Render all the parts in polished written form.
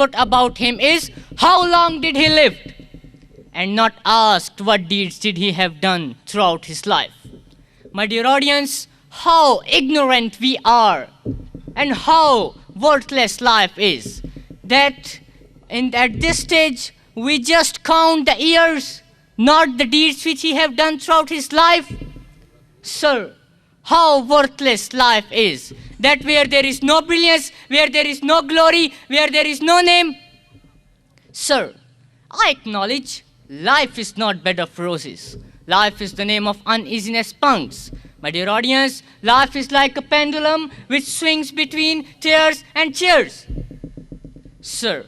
wrote about him is how long did he live, and not asked what deeds did he have done throughout his life. My dear audience, how ignorant we are and how worthless life is, that at this stage we just count the years, not the deeds which he have done throughout his life. Sir, how worthless life is, that where there is no brilliance, where there is no glory, where there is no name. Sir, I acknowledge life is not bed of roses. Life is the name of uneasiness punks. My dear audience, life is like a pendulum which swings between tears and cheers. Sir,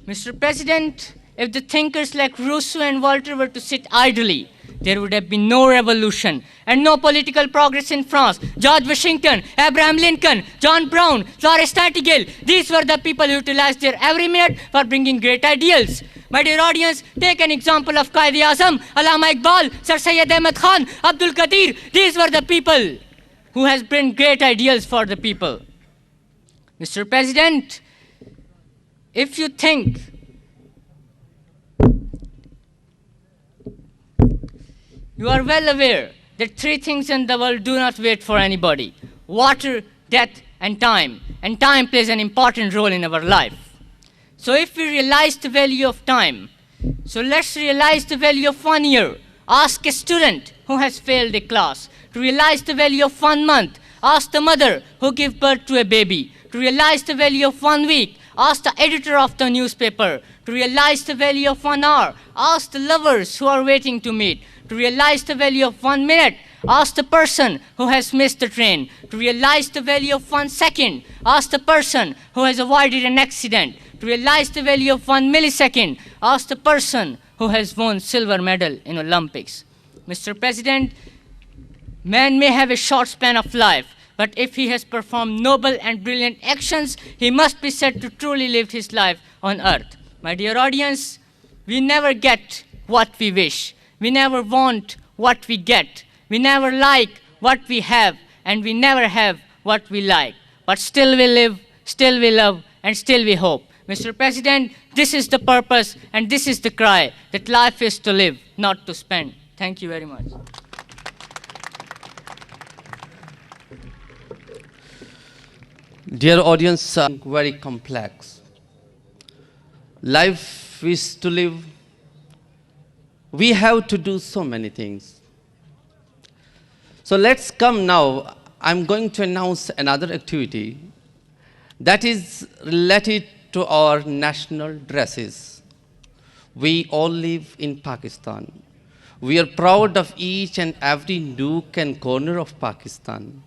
Mr. President, if the thinkers like Rousseau and Voltaire were to sit idly, there would have been no revolution and no political progress in France. George Washington, Abraham Lincoln, John Brown, Florence Nightingale, these were the people who utilized their every minute for bringing great ideals. My dear audience, take an example of Quaid-e-Azam, Allama Iqbal, Sir Syed Ahmad Khan, Abdul Qadir. These were the people who has brought great ideals for the people. Mr. President, if you think you are well aware that three things in the world do not wait for anybody: water, death, and time. And time plays an important role in our life. So if we realize the value of time, so let's realize the value of 1 year. Ask a student who has failed a class to realize the value of 1 month. Ask the mother who gave birth to a baby to realize the value of 1 week. Ask the editor of the newspaper to realize the value of 1 hour. Ask the lovers who are waiting to meet to realize the value of 1 minute. Ask the person who has missed the train to realize the value of 1 second. Ask the person who has avoided an accident to realize the value of 1 millisecond. Ask the person who has won silver medal in Olympics. Mr. President, man may have a short span of life, but if he has performed noble and brilliant actions, he must be said to truly live his life on earth. My dear audience, we never get what we wish. We never want what we get. We never like what we have, and we never have what we like. But still we live, still we love, and still we hope. Mr. President, this is the purpose and this is the cry, that life is to live, not to spend. Thank you very much. Dear audience, very complex. Life is to live. We have to do so many things. So let's come now. I'm going to announce another activity that is related to our national dresses. We all live in Pakistan. We are proud of each and every nook and corner of Pakistan.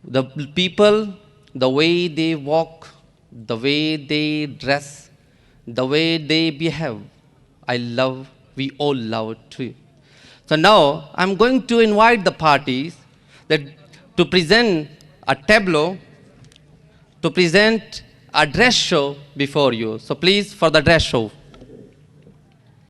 The people, the way they walk, the way they dress, the way they behave, we all love it too. So now I'm going to invite the parties to present a tableau, to present a dress show before you. So please, for the dress show.